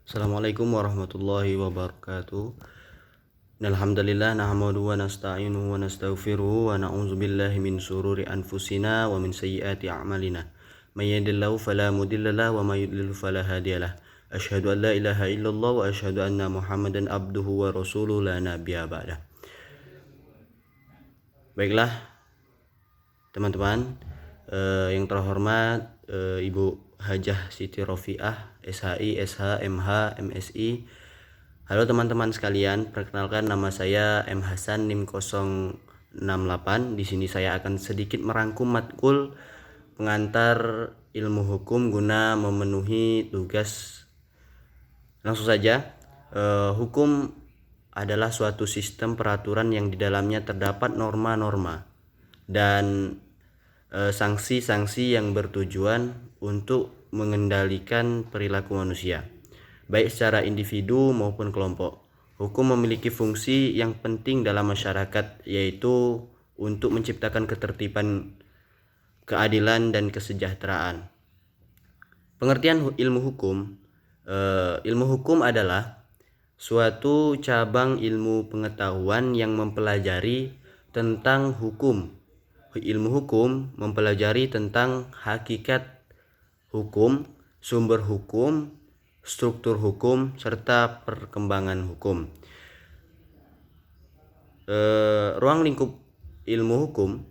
Assalamualaikum warahmatullahi wabarakatuh. Alhamdulillah nahmaduhu wa nasta'inuhu wa nastaghfiruhu wa na'udzu billahi min syururi anfusina wa min sayyiati a'malina. May yahdihillahu fala mudilla lahu wa may yudlil fala hadiyalah. Asyhadu an la ilaha illallah wa asyhadu anna Muhammadan abduhu wa rasuluhu la nabiyya ba'dah. Baiklah teman-teman, yang terhormat Ibu Hajah Siti Rofiah, SHI, SH, MH, MSI. Halo teman-teman sekalian, perkenalkan nama saya M Hasan NIM 068. Di sini saya akan sedikit merangkum matkul pengantar ilmu hukum guna memenuhi tugas. Langsung saja, hukum adalah suatu sistem peraturan yang di dalamnya terdapat norma-norma dan sanksi-sanksi yang bertujuan untuk mengendalikan perilaku manusia, baik secara individu maupun kelompok. Hukum memiliki fungsi yang penting dalam masyarakat, yaitu untuk menciptakan ketertiban, keadilan, dan kesejahteraan. Pengertian ilmu hukum. Ilmu hukum adalah suatu cabang ilmu pengetahuan yang mempelajari tentang hukum. Ilmu hukum mempelajari tentang hakikat hukum, sumber hukum, struktur hukum, serta perkembangan hukum. Ruang lingkup ilmu hukum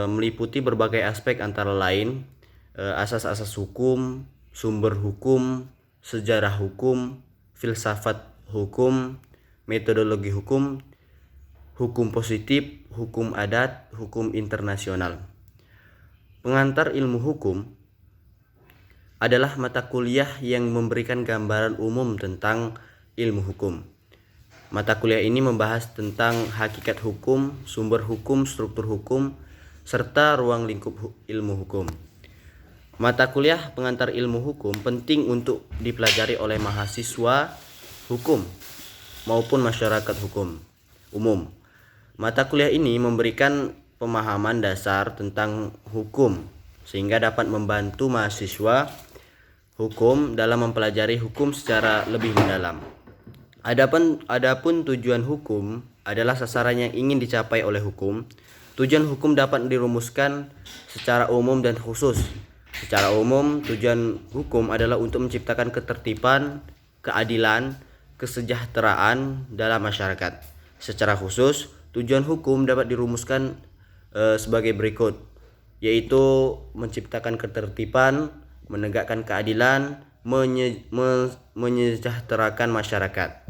meliputi berbagai aspek, antara lain asas-asas hukum, sumber hukum, sejarah hukum, filsafat hukum, metodologi hukum, hukum positif, hukum adat, hukum internasional. Pengantar ilmu hukum adalah mata kuliah yang memberikan gambaran umum tentang ilmu hukum. Mata kuliah ini membahas tentang hakikat hukum, sumber hukum, struktur hukum, serta ruang lingkup ilmu hukum. Mata kuliah pengantar ilmu hukum penting untuk dipelajari oleh mahasiswa hukum maupun masyarakat hukum umum. Mata kuliah ini memberikan pemahaman dasar tentang hukum sehingga dapat membantu mahasiswa hukum dalam mempelajari hukum secara lebih mendalam. Adapun tujuan hukum adalah sasaran yang ingin dicapai oleh hukum. Tujuan hukum dapat dirumuskan secara umum dan khusus. Secara umum, tujuan hukum adalah untuk menciptakan ketertiban, keadilan, kesejahteraan dalam masyarakat. Secara khusus, tujuan hukum dapat dirumuskan sebagai berikut, yaitu menciptakan ketertiban, menegakkan keadilan, menyejahterakan masyarakat.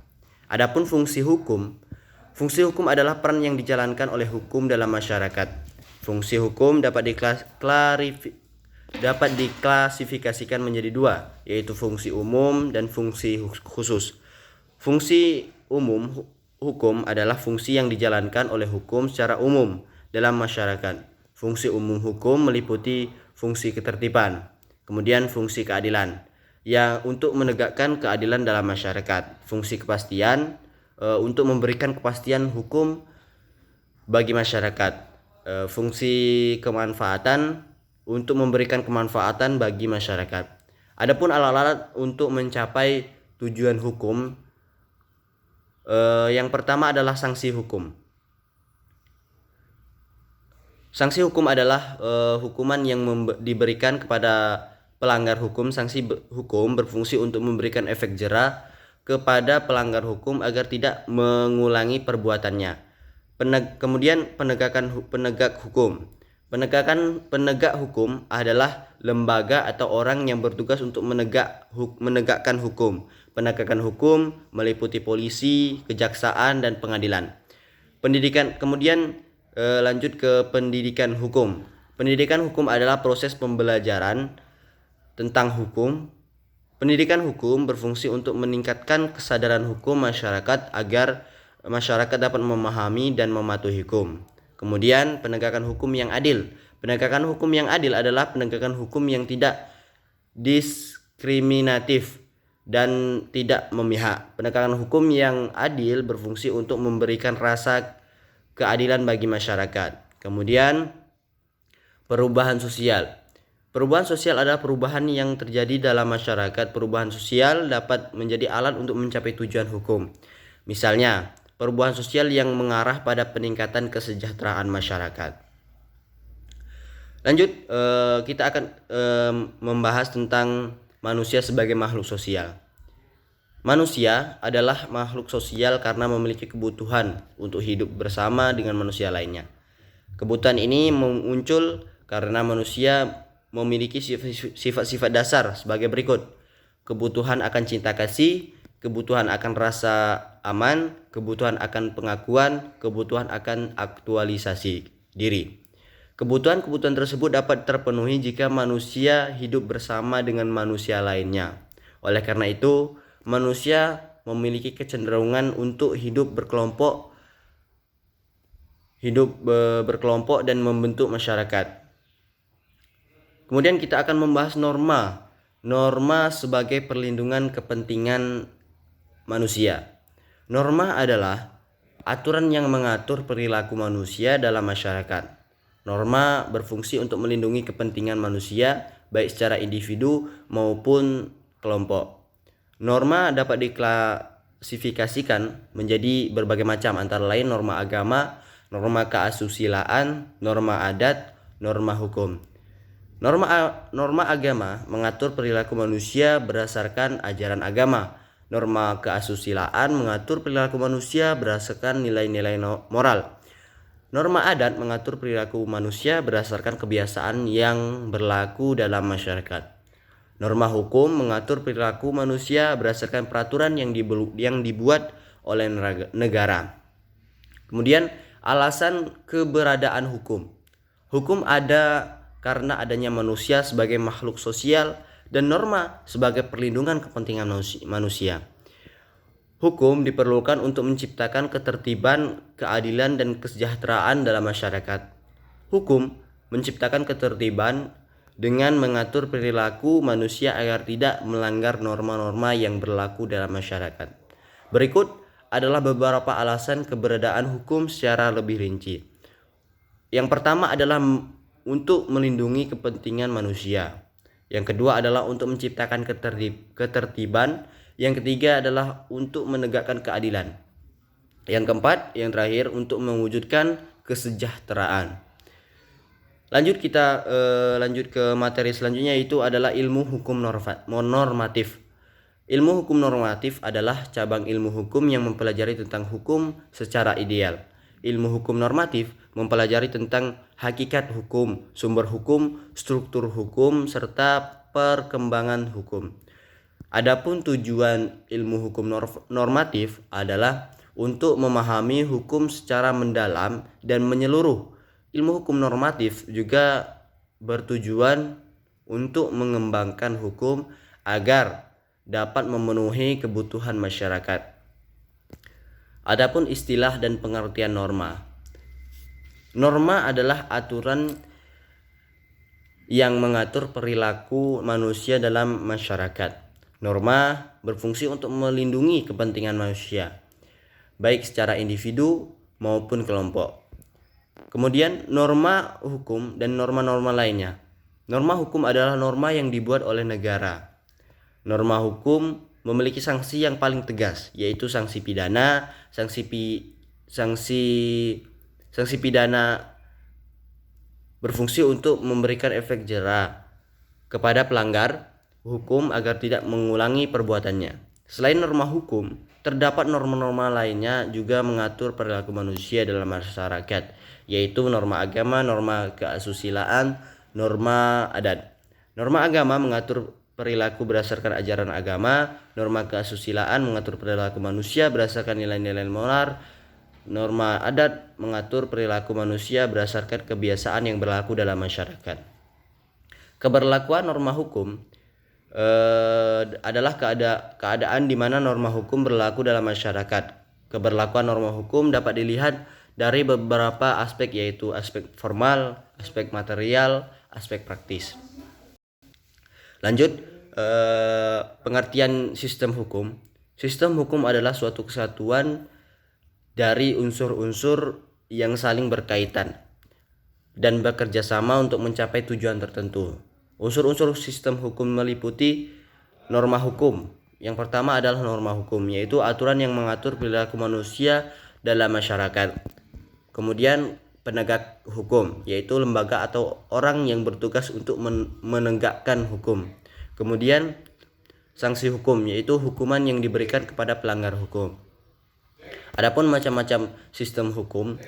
Adapun fungsi hukum adalah peran yang dijalankan oleh hukum dalam masyarakat. Fungsi hukum dapat diklasifikasikan menjadi dua, yaitu fungsi umum dan fungsi khusus. Fungsi umum hukum adalah fungsi yang dijalankan oleh hukum secara umum dalam masyarakat. Fungsi umum hukum meliputi fungsi ketertiban, kemudian fungsi keadilan yang untuk menegakkan keadilan dalam masyarakat. Fungsi kepastian untuk memberikan kepastian hukum bagi masyarakat. Fungsi kemanfaatan untuk memberikan kemanfaatan bagi masyarakat. Adapun alat-alat untuk mencapai tujuan hukum, yang pertama adalah sanksi hukum. Sanksi hukum adalah hukuman yang diberikan kepada pelanggar hukum. Sanksi hukum berfungsi untuk memberikan efek jera kepada pelanggar hukum agar tidak mengulangi perbuatannya. Kemudian penegak hukum. Penegak hukum adalah lembaga atau orang yang bertugas untuk menegakkan hukum. Penegakan hukum meliputi polisi, kejaksaan, dan pengadilan. Kemudian lanjut ke pendidikan hukum. Pendidikan hukum adalah proses pembelajaran tentang hukum. Pendidikan hukum berfungsi untuk meningkatkan kesadaran hukum masyarakat agar masyarakat dapat memahami dan mematuhi hukum. Kemudian penegakan hukum yang adil. Penegakan hukum yang adil adalah penegakan hukum yang tidak diskriminatif dan tidak memihak. Penegakan hukum yang adil berfungsi untuk memberikan rasa keadilan bagi masyarakat. Kemudian perubahan sosial. Perubahan sosial adalah perubahan yang terjadi dalam masyarakat. Perubahan sosial dapat menjadi alat untuk mencapai tujuan hukum. Misalnya, perubahan sosial yang mengarah pada peningkatan kesejahteraan masyarakat. Lanjut, kita akan membahas tentang manusia sebagai makhluk sosial. Manusia adalah makhluk sosial karena memiliki kebutuhan untuk hidup bersama dengan manusia lainnya. Kebutuhan ini muncul karena manusia memiliki sifat-sifat dasar sebagai berikut: kebutuhan akan cinta kasih, kebutuhan akan rasa aman, kebutuhan akan pengakuan, kebutuhan akan aktualisasi diri. Kebutuhan-kebutuhan tersebut dapat terpenuhi jika manusia hidup bersama dengan manusia lainnya. Oleh karena itu, manusia memiliki kecenderungan untuk hidup berkelompok dan membentuk masyarakat. Kemudian kita akan membahas norma. Norma sebagai perlindungan kepentingan manusia. Norma adalah aturan yang mengatur perilaku manusia dalam masyarakat. Norma berfungsi untuk melindungi kepentingan manusia, baik secara individu maupun kelompok. Norma dapat diklasifikasikan menjadi berbagai macam, antara lain norma agama, norma keasusilaan, norma adat, norma hukum. Norma agama mengatur perilaku manusia berdasarkan ajaran agama. Norma keasusilaan mengatur perilaku manusia berdasarkan nilai-nilai moral. Norma adat mengatur perilaku manusia berdasarkan kebiasaan yang berlaku dalam masyarakat. Norma hukum mengatur perilaku manusia berdasarkan peraturan yang dibuat oleh negara. Kemudian, alasan keberadaan hukum. Hukum ada karena adanya manusia sebagai makhluk sosial dan norma sebagai perlindungan kepentingan manusia. Hukum diperlukan untuk menciptakan ketertiban, keadilan, dan kesejahteraan dalam masyarakat. Hukum menciptakan ketertiban dengan mengatur perilaku manusia agar tidak melanggar norma-norma yang berlaku dalam masyarakat. Berikut adalah beberapa alasan keberadaan hukum secara lebih rinci. Yang pertama adalah untuk melindungi kepentingan manusia. Yang kedua adalah untuk menciptakan ketertiban. Yang ketiga adalah untuk menegakkan keadilan. Yang keempat, yang terakhir, untuk mewujudkan kesejahteraan. Lanjut ke materi selanjutnya, yaitu adalah ilmu hukum normatif. Ilmu hukum normatif adalah cabang ilmu hukum yang mempelajari tentang hukum secara ideal. Ilmu hukum normatif mempelajari tentang hakikat hukum, sumber hukum, struktur hukum, serta perkembangan hukum. Adapun tujuan ilmu hukum normatif adalah untuk memahami hukum secara mendalam dan menyeluruh. Ilmu hukum normatif juga bertujuan untuk mengembangkan hukum agar dapat memenuhi kebutuhan masyarakat. Adapun istilah dan pengertian norma. Norma adalah aturan yang mengatur perilaku manusia dalam masyarakat. Norma berfungsi untuk melindungi kepentingan manusia, baik secara individu maupun kelompok. Kemudian norma hukum dan norma-norma lainnya. Norma hukum adalah norma yang dibuat oleh negara. Norma hukum memiliki sanksi yang paling tegas, yaitu sanksi pidana. Sanksi pidana berfungsi untuk memberikan efek jera kepada pelanggar hukum agar tidak mengulangi perbuatannya. Selain norma hukum, terdapat norma-norma lainnya juga mengatur perilaku manusia dalam masyarakat, yaitu norma agama, norma keasusilaan, norma adat. Norma agama mengatur perilaku berdasarkan ajaran agama, norma keasusilaan mengatur perilaku manusia berdasarkan nilai-nilai moral, norma adat mengatur perilaku manusia berdasarkan kebiasaan yang berlaku dalam masyarakat. Keberlakuan norma hukum adalah keadaan di mana norma hukum berlaku dalam masyarakat. Keberlakuan norma hukum dapat dilihat dari beberapa aspek, yaitu aspek formal, aspek material, aspek praktis. Lanjut, pengertian sistem hukum. Sistem hukum adalah suatu kesatuan dari unsur-unsur yang saling berkaitan dan bekerja sama untuk mencapai tujuan tertentu. Unsur-unsur sistem hukum meliputi norma hukum. Yang pertama adalah norma hukum, yaitu aturan yang mengatur perilaku manusia dalam masyarakat. Kemudian penegak hukum, yaitu lembaga atau orang yang bertugas untuk menegakkan hukum. Kemudian sanksi hukum, yaitu hukuman yang diberikan kepada pelanggar hukum. Adapun macam-macam sistem hukum,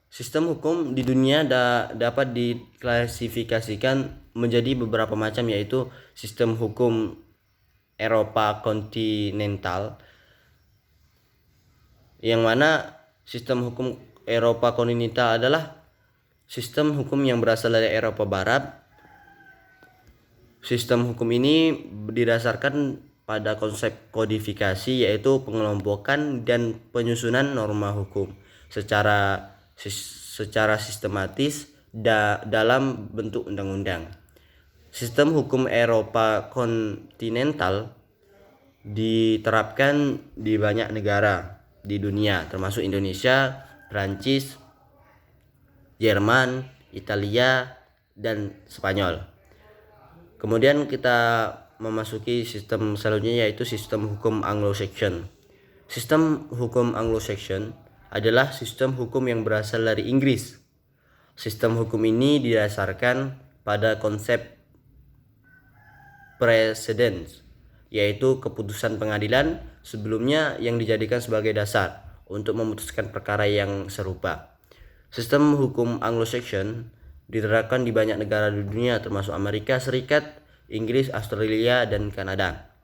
sistem hukum di dunia dapat diklasifikasikan menjadi beberapa macam, yaitu sistem hukum Eropa kontinental, yang mana sistem hukum Eropa kontinental adalah sistem hukum yang berasal dari Eropa Barat. Sistem hukum ini didasarkan pada konsep kodifikasi, yaitu pengelompokan dan penyusunan norma hukum secara sistematis dalam bentuk undang-undang. Sistem hukum Eropa kontinental diterapkan di banyak negara di dunia, termasuk Indonesia, Prancis, Jerman, Italia, dan Spanyol. Kemudian kita memasuki sistem selanjutnya, yaitu sistem hukum Anglo-Saxon. Sistem hukum Anglo-Saxon adalah sistem hukum yang berasal dari Inggris. Sistem hukum ini didasarkan pada konsep precedence, yaitu keputusan pengadilan sebelumnya yang dijadikan sebagai dasar untuk memutuskan perkara yang serupa. Sistem hukum Anglo-Saxon diterapkan di banyak negara di dunia, termasuk Amerika Serikat, Inggris, Australia, dan Kanada.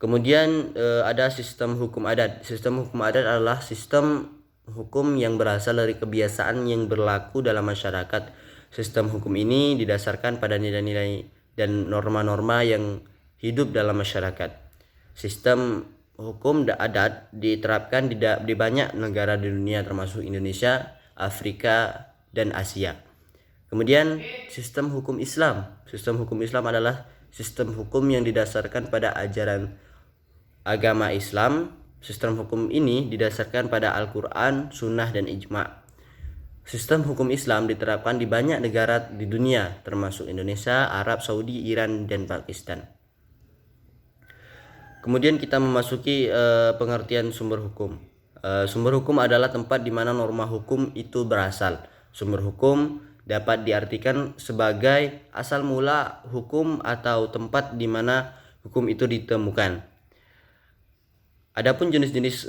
Kemudian ada sistem hukum adat. Sistem hukum adat adalah sistem hukum yang berasal dari kebiasaan yang berlaku dalam masyarakat. Sistem hukum ini didasarkan pada nilai-nilai dan norma-norma yang hidup dalam masyarakat. Sistem hukum adat diterapkan di banyak negara di dunia, termasuk Indonesia, Afrika, dan Asia. Kemudian sistem hukum Islam. Sistem hukum Islam adalah sistem hukum yang didasarkan pada ajaran agama Islam. Sistem hukum ini didasarkan pada Al-Quran, Sunnah, dan Ijma'. Sistem hukum Islam diterapkan di banyak negara di dunia, termasuk Indonesia, Arab Saudi, Iran, dan Pakistan. Kemudian kita memasuki pengertian sumber hukum. Sumber hukum adalah tempat di mana norma hukum itu berasal. Sumber hukum dapat diartikan sebagai asal mula hukum atau tempat di mana hukum itu ditemukan. Adapun jenis-jenis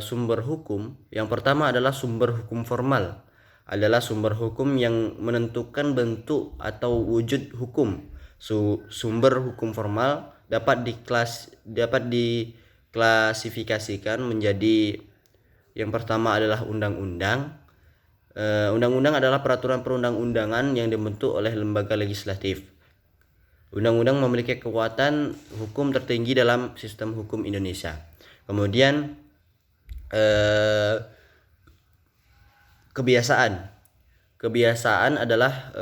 sumber hukum, yang pertama adalah sumber hukum formal. Adalah sumber hukum yang menentukan bentuk atau wujud hukum. Sumber hukum formal dapat diklasifikasikan menjadi, yang pertama adalah undang-undang. Undang-undang adalah peraturan perundang-undangan yang dibentuk oleh lembaga legislatif. Undang-undang memiliki kekuatan hukum tertinggi dalam sistem hukum Indonesia. Kemudian kebiasaan. Kebiasaan adalah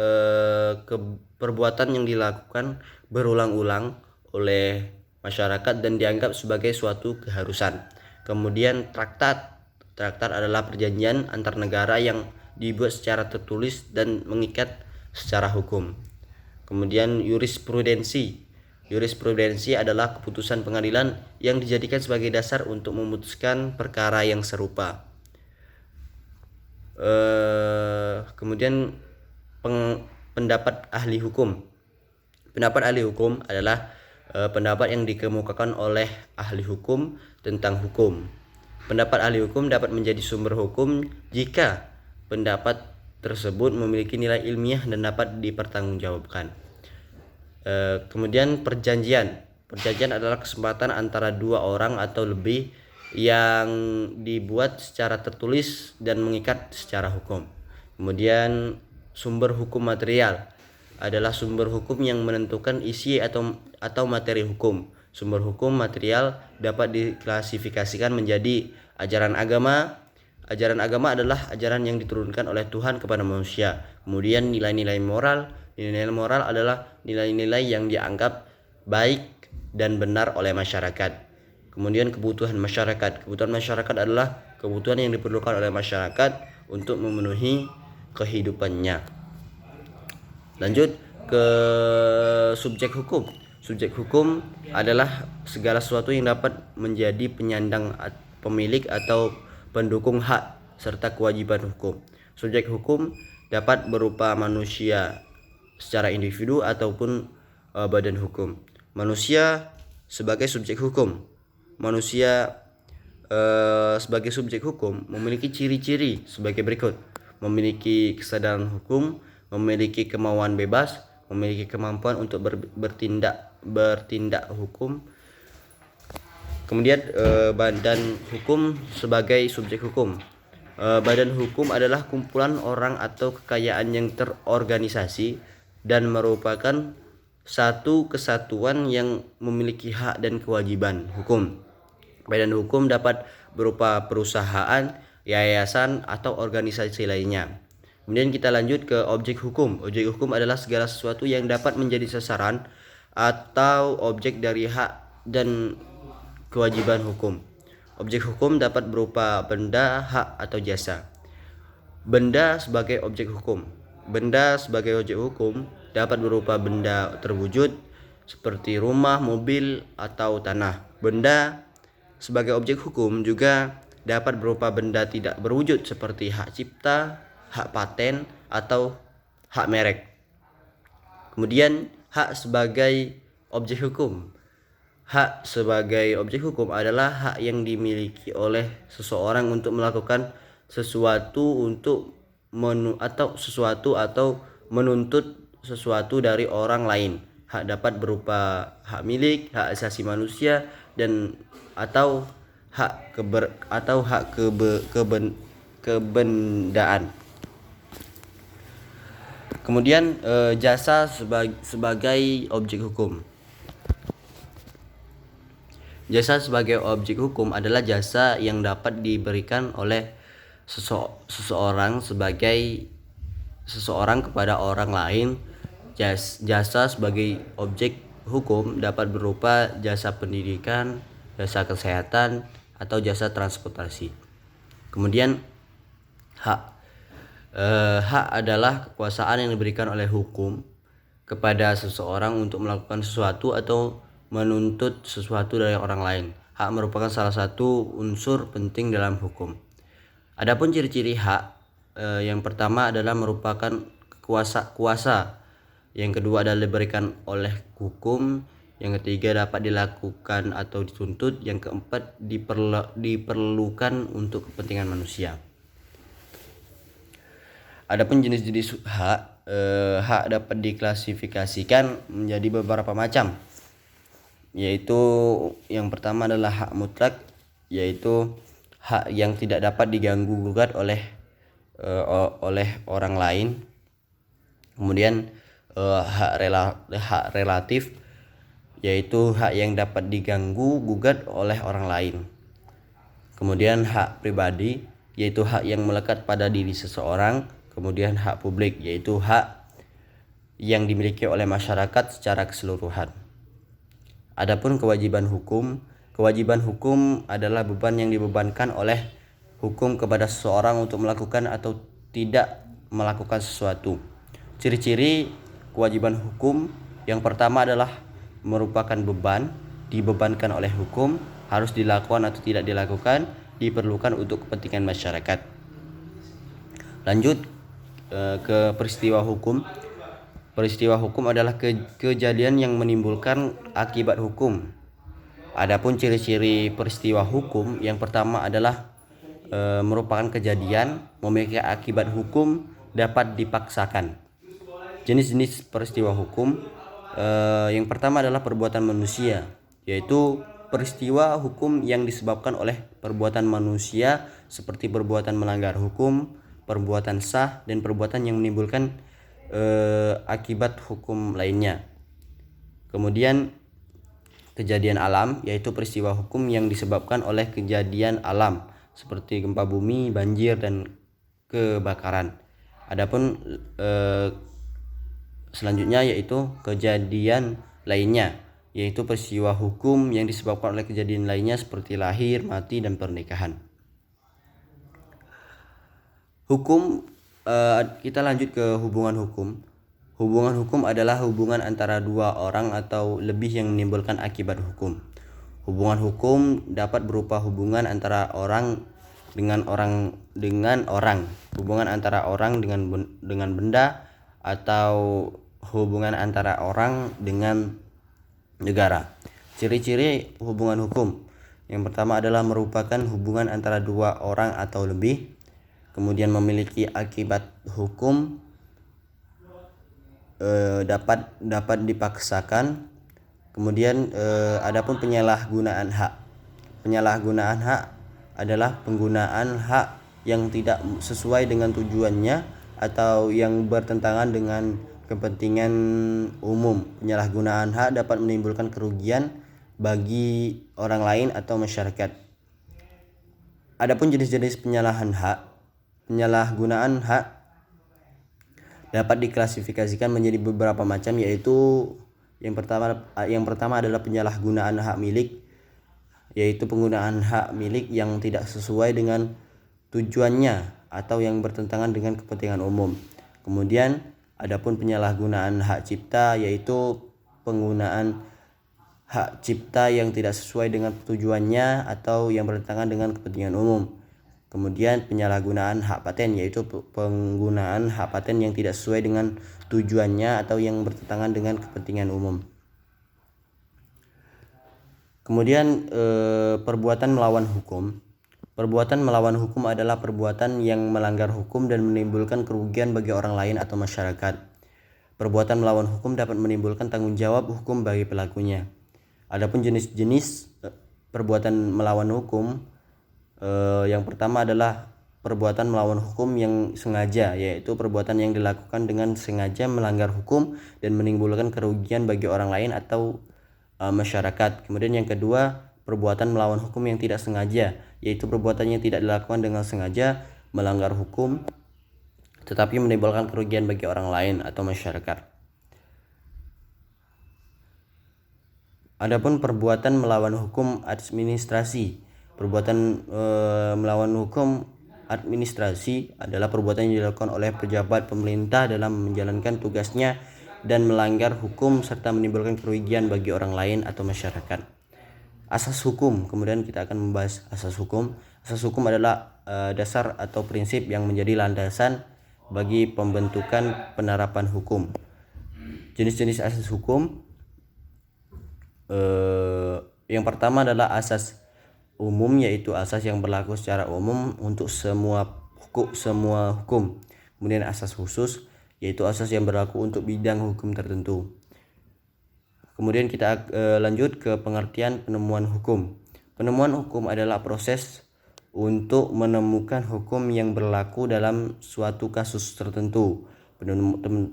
perbuatan yang dilakukan berulang-ulang oleh masyarakat dan dianggap sebagai suatu keharusan. Kemudian traktat. Traktat adalah perjanjian antar negara yang dibuat secara tertulis dan mengikat secara hukum. Kemudian jurisprudensi. Jurisprudensi adalah keputusan pengadilan yang dijadikan sebagai dasar untuk memutuskan perkara yang serupa. Kemudian pendapat ahli hukum. Pendapat ahli hukum adalah pendapat yang dikemukakan oleh ahli hukum tentang hukum. Pendapat ahli hukum dapat menjadi sumber hukum jika pendapat tersebut memiliki nilai ilmiah dan dapat dipertanggungjawabkan. Kemudian perjanjian. Perjanjian adalah kesepakatan antara dua orang atau lebih yang dibuat secara tertulis dan mengikat secara hukum. Kemudian sumber hukum material adalah sumber hukum yang menentukan isi atau materi hukum. Sumber hukum material dapat diklasifikasikan menjadi ajaran agama. Ajaran agama adalah ajaran yang diturunkan oleh Tuhan kepada manusia. Kemudian nilai-nilai moral. Nilai-nilai moral adalah nilai-nilai yang dianggap baik dan benar oleh masyarakat. Kemudian kebutuhan masyarakat. Kebutuhan masyarakat adalah kebutuhan yang diperlukan oleh masyarakat untuk memenuhi kehidupannya. Lanjut ke subjek hukum. Subjek hukum adalah segala sesuatu yang dapat menjadi penyandang, pemilik atau pendukung hak serta kewajiban hukum. Subjek hukum dapat berupa manusia secara individu ataupun badan hukum. Manusia sebagai subjek hukum. Manusia sebagai subjek hukum memiliki ciri-ciri sebagai berikut: memiliki kesadaran hukum, memiliki kemauan bebas, memiliki kemampuan untuk bertindak hukum. Kemudian badan hukum sebagai subjek hukum. Badan hukum adalah kumpulan orang atau kekayaan yang terorganisasi dan merupakan satu kesatuan yang memiliki hak dan kewajiban hukum. Badan hukum dapat berupa perusahaan, yayasan, atau organisasi lainnya. Kemudian kita lanjut ke objek hukum. Objek hukum adalah segala sesuatu yang dapat menjadi sasaran atau objek dari hak dan kewajiban hukum. Objek hukum dapat berupa benda, hak, atau jasa. Benda sebagai objek hukum. Benda sebagai objek hukum dapat berupa benda terwujud seperti rumah, mobil, atau tanah. Benda sebagai objek hukum juga dapat berupa benda tidak berwujud seperti hak cipta, hak paten, atau hak merek. Kemudian hak sebagai objek hukum. Hak sebagai objek hukum adalah hak yang dimiliki oleh seseorang untuk melakukan sesuatu atau menuntut sesuatu dari orang lain. Hak dapat berupa hak milik, hak asasi manusia, dan atau kebendaan. Kemudian jasa sebagai objek hukum. Jasa sebagai objek hukum adalah jasa yang dapat diberikan oleh seseorang kepada orang lain. Jasa sebagai objek hukum dapat berupa jasa pendidikan, jasa kesehatan, atau jasa transportasi. Kemudian hak. Hak adalah kekuasaan yang diberikan oleh hukum kepada seseorang untuk melakukan sesuatu atau menuntut sesuatu dari orang lain. Hak merupakan salah satu unsur penting dalam hukum. Adapun ciri-ciri hak, yang pertama adalah merupakan kuasa. Yang kedua adalah diberikan oleh hukum. Yang ketiga dapat dilakukan atau dituntut. Yang keempat diperlukan untuk kepentingan manusia. Adapun jenis-jenis hak, hak dapat diklasifikasikan menjadi beberapa macam, yaitu yang pertama adalah hak mutlak, yaitu hak yang tidak dapat diganggu gugat oleh orang lain. Kemudian hak relatif, yaitu hak yang dapat diganggu gugat oleh orang lain. Kemudian hak pribadi, yaitu hak yang melekat pada diri seseorang. Kemudian hak publik, yaitu hak yang dimiliki oleh masyarakat secara keseluruhan. Adapun kewajiban hukum adalah beban yang dibebankan oleh hukum kepada seseorang untuk melakukan atau tidak melakukan sesuatu. Ciri-ciri kewajiban hukum yang pertama adalah merupakan beban, dibebankan oleh hukum, harus dilakukan atau tidak dilakukan, diperlukan untuk kepentingan masyarakat. Lanjut ke peristiwa hukum. Peristiwa hukum adalah kejadian yang menimbulkan akibat hukum. Adapun ciri-ciri peristiwa hukum yang pertama adalah merupakan kejadian, memiliki akibat hukum, dapat dipaksakan. Jenis-jenis peristiwa hukum, yang pertama adalah perbuatan manusia, yaitu peristiwa hukum yang disebabkan oleh perbuatan manusia seperti perbuatan melanggar hukum, perbuatan sah, dan perbuatan yang menimbulkan akibat hukum lainnya. Kemudian kejadian alam, yaitu peristiwa hukum yang disebabkan oleh kejadian alam seperti gempa bumi, banjir, dan kebakaran. Adapun selanjutnya yaitu kejadian lainnya, yaitu peristiwa hukum yang disebabkan oleh kejadian lainnya seperti lahir, mati, dan pernikahan. Hukum, kita lanjut ke hubungan hukum. Hubungan hukum adalah hubungan antara dua orang atau lebih yang menimbulkan akibat hukum. Hubungan hukum dapat berupa hubungan antara orang dengan orang, hubungan antara orang dengan benda, atau hubungan antara orang dengan negara. Ciri-ciri hubungan hukum. Yang pertama adalah merupakan hubungan antara dua orang atau lebih, kemudian memiliki akibat hukum, dapat dipaksakan. Kemudian adapun penyalahgunaan hak. Penyalahgunaan hak adalah penggunaan hak yang tidak sesuai dengan tujuannya atau yang bertentangan dengan kepentingan umum. Penyalahgunaan hak dapat menimbulkan kerugian bagi orang lain atau masyarakat. Adapun jenis-jenis penyalahgunaan hak dapat diklasifikasikan menjadi beberapa macam, yaitu yang pertama adalah penyalahgunaan hak milik, yaitu penggunaan hak milik yang tidak sesuai dengan tujuannya atau yang bertentangan dengan kepentingan umum. Kemudian adapun penyalahgunaan hak cipta, yaitu penggunaan hak cipta yang tidak sesuai dengan tujuannya atau yang bertentangan dengan kepentingan umum. Kemudian penyalahgunaan hak paten, yaitu penggunaan hak paten yang tidak sesuai dengan tujuannya atau yang bertentangan dengan kepentingan umum. Kemudian perbuatan melawan hukum. Perbuatan melawan hukum adalah perbuatan yang melanggar hukum dan menimbulkan kerugian bagi orang lain atau masyarakat. Perbuatan melawan hukum dapat menimbulkan tanggung jawab hukum bagi pelakunya. Adapun jenis-jenis perbuatan melawan hukum, yang pertama adalah perbuatan melawan hukum yang sengaja, yaitu perbuatan yang dilakukan dengan sengaja melanggar hukum dan menimbulkan kerugian bagi orang lain atau masyarakat. Kemudian yang kedua, perbuatan melawan hukum yang tidak sengaja, yaitu perbuatan yang tidak dilakukan dengan sengaja melanggar hukum tetapi menimbulkan kerugian bagi orang lain atau masyarakat. Adapun perbuatan melawan hukum administrasi. Perbuatan melawan hukum administrasi adalah perbuatan yang dilakukan oleh pejabat pemerintah dalam menjalankan tugasnya dan melanggar hukum serta menimbulkan kerugian bagi orang lain atau masyarakat. Asas hukum. Kemudian kita akan membahas asas hukum. Asas hukum adalah dasar atau prinsip yang menjadi landasan bagi pembentukan penerapan hukum. Jenis-jenis asas hukum. Yang pertama adalah asas umum, yaitu asas yang berlaku secara umum untuk semua hukum. Kemudian asas khusus, yaitu asas yang berlaku untuk bidang hukum tertentu. Kemudian kita lanjut ke pengertian penemuan hukum. Penemuan hukum adalah proses untuk menemukan hukum yang berlaku dalam suatu kasus tertentu.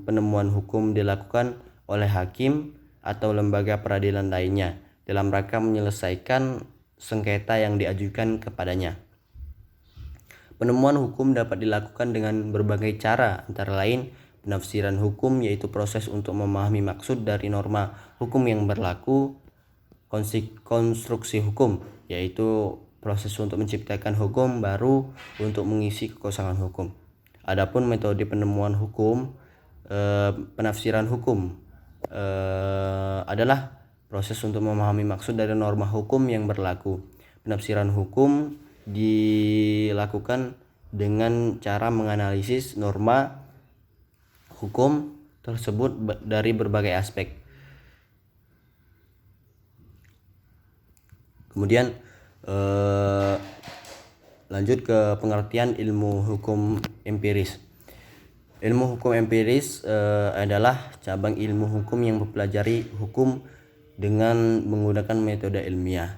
Penemuan hukum dilakukan oleh hakim atau lembaga peradilan lainnya dalam rangka menyelesaikan sengketa yang diajukan kepadanya. Penemuan hukum dapat dilakukan dengan berbagai cara, antara lain penafsiran hukum, yaitu proses untuk memahami maksud dari norma hukum yang berlaku. Konstruksi hukum, yaitu proses untuk menciptakan hukum baru untuk mengisi kekosongan hukum. Adapun metode penemuan hukum, penafsiran hukum adalah proses untuk memahami maksud dari norma hukum yang berlaku. Penafsiran hukum dilakukan dengan cara menganalisis norma hukum tersebut dari berbagai aspek. Kemudian lanjut ke pengertian ilmu hukum empiris. Ilmu hukum empiris adalah cabang ilmu hukum yang mempelajari hukum dengan menggunakan metode ilmiah.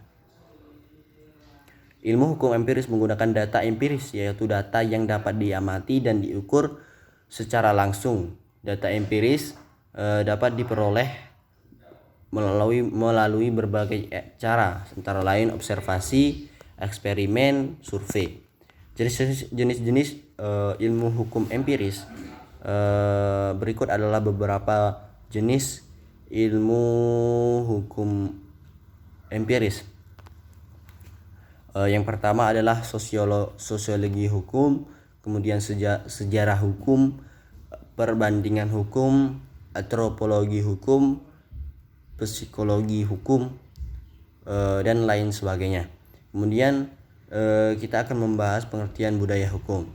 Ilmu hukum empiris menggunakan data empiris, yaitu data yang dapat diamati dan diukur secara langsung. Data empiris dapat diperoleh melalui berbagai cara, antara lain observasi, eksperimen, survei. Jenis-jenis ilmu hukum empiris berikut adalah beberapa jenis ilmu hukum empiris. Yang pertama adalah sosiologi hukum, kemudian sejarah hukum, perbandingan hukum, antropologi hukum, psikologi hukum, dan lain sebagainya. Kemudian kita akan membahas pengertian budaya hukum.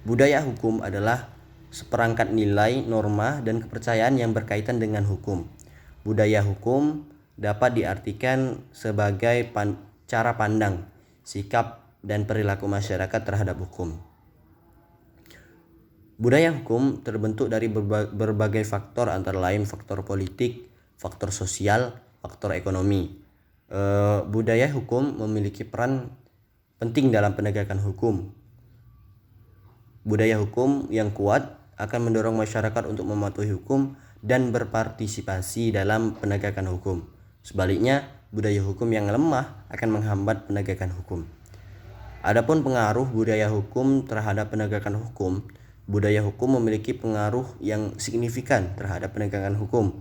Budaya hukum adalah seperangkat nilai, norma, dan kepercayaan yang berkaitan dengan hukum. Budaya hukum dapat diartikan sebagai cara pandang, sikap, dan perilaku masyarakat terhadap hukum. Budaya hukum terbentuk dari berbagai faktor, antara lain faktor politik, faktor sosial, faktor ekonomi. Budaya hukum memiliki peran penting dalam penegakan hukum. Budaya hukum yang kuat akan mendorong masyarakat untuk mematuhi hukum dan berpartisipasi dalam penegakan hukum. Sebaliknya, budaya hukum yang lemah akan menghambat penegakan hukum. Adapun pengaruh budaya hukum terhadap penegakan hukum, budaya hukum memiliki pengaruh yang signifikan terhadap penegakan hukum.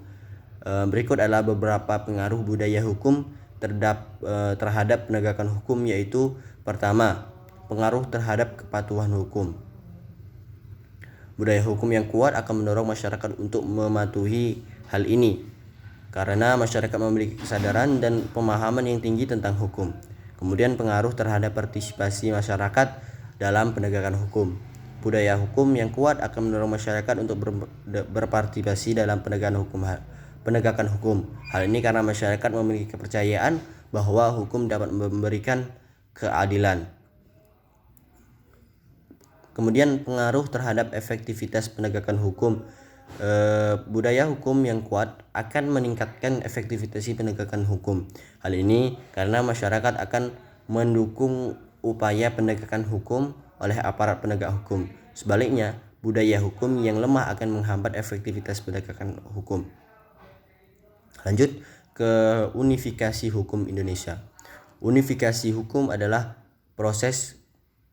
Berikut adalah beberapa pengaruh budaya hukum terhadap penegakan hukum, yaitu pertama, pengaruh terhadap kepatuhan hukum. Budaya hukum yang kuat akan mendorong masyarakat untuk mematuhi hal ini karena masyarakat memiliki kesadaran dan pemahaman yang tinggi tentang hukum. Kemudian pengaruh terhadap partisipasi masyarakat dalam penegakan hukum. Budaya hukum yang kuat akan mendorong masyarakat untuk berpartisipasi dalam penegakan hukum. Hal ini karena masyarakat memiliki kepercayaan bahwa hukum dapat memberikan keadilan. Kemudian pengaruh terhadap efektivitas penegakan hukum. Budaya hukum yang kuat akan meningkatkan efektivitas penegakan hukum. Hal ini karena masyarakat akan mendukung upaya penegakan hukum oleh aparat penegak hukum. Sebaliknya, budaya hukum yang lemah akan menghambat efektivitas penegakan hukum. Lanjut ke unifikasi hukum Indonesia. Unifikasi hukum adalah proses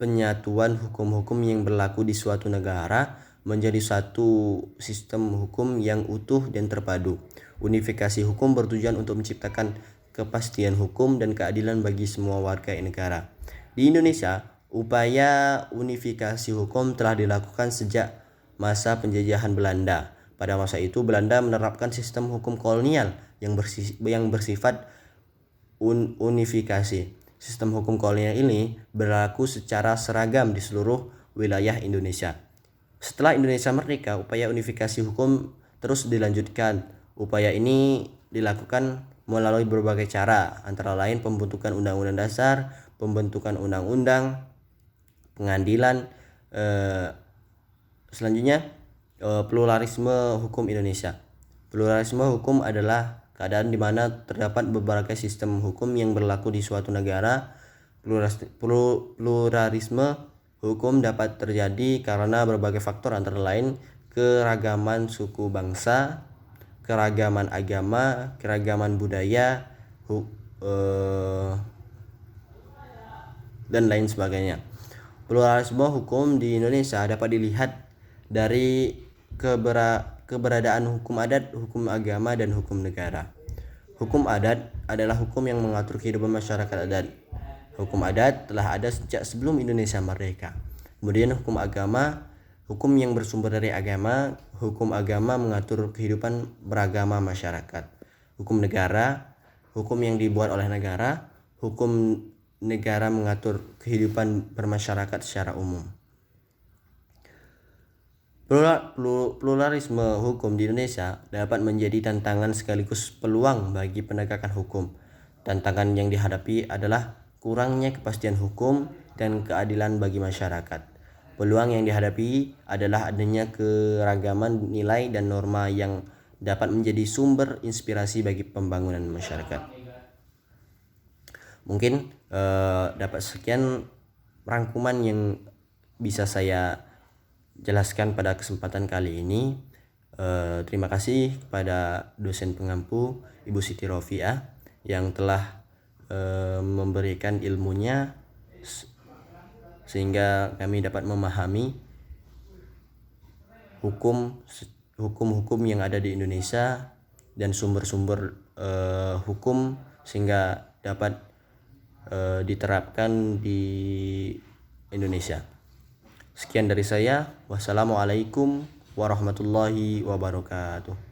penyatuan hukum-hukum yang berlaku di suatu negara menjadi satu sistem hukum yang utuh dan terpadu. Unifikasi hukum bertujuan untuk menciptakan kepastian hukum dan keadilan bagi semua warga negara. Di Indonesia, upaya unifikasi hukum telah dilakukan sejak masa penjajahan Belanda. Pada masa itu, Belanda menerapkan sistem hukum kolonial yang bersifat unifikasi. Sistem hukum kolonial ini berlaku secara seragam di seluruh wilayah Indonesia. Setelah Indonesia merdeka, upaya unifikasi hukum terus dilanjutkan. Upaya ini dilakukan melalui berbagai cara, antara lain pembentukan undang-undang dasar, pembentukan undang-undang, pengadilan, selanjutnya pluralisme hukum Indonesia. Pluralisme hukum adalah keadaan di mana terdapat beberapa sistem hukum yang berlaku di suatu negara. Pluralisme hukum dapat terjadi karena berbagai faktor, antara lain keragaman suku bangsa, keragaman agama, keragaman budaya, dan lain sebagainya. Pluralisme hukum di Indonesia dapat dilihat dari keberadaan hukum adat, hukum agama, dan hukum negara. Hukum adat adalah hukum yang mengatur kehidupan masyarakat adat. Hukum adat telah ada sejak sebelum Indonesia merdeka. Kemudian hukum agama, hukum yang bersumber dari agama. Hukum agama mengatur kehidupan beragama masyarakat. Hukum negara, hukum yang dibuat oleh negara. Hukum negara mengatur kehidupan bermasyarakat secara umum. Pluralisme hukum di Indonesia dapat menjadi tantangan sekaligus peluang bagi penegakan hukum. Tantangan yang dihadapi adalah kurangnya kepastian hukum dan keadilan bagi masyarakat. Peluang yang dihadapi adalah adanya keragaman nilai dan norma yang dapat menjadi sumber inspirasi bagi pembangunan masyarakat. Mungkin dapat sekian rangkuman yang bisa saya jelaskan pada kesempatan kali ini. Terima kasih kepada dosen pengampu Ibu Siti Rofiah yang telah memberikan ilmunya sehingga kami dapat memahami hukum-hukum yang ada di Indonesia dan sumber-sumber hukum sehingga dapat diterapkan di Indonesia. Sekian dari saya. Wassalamualaikum warahmatullahi wabarakatuh.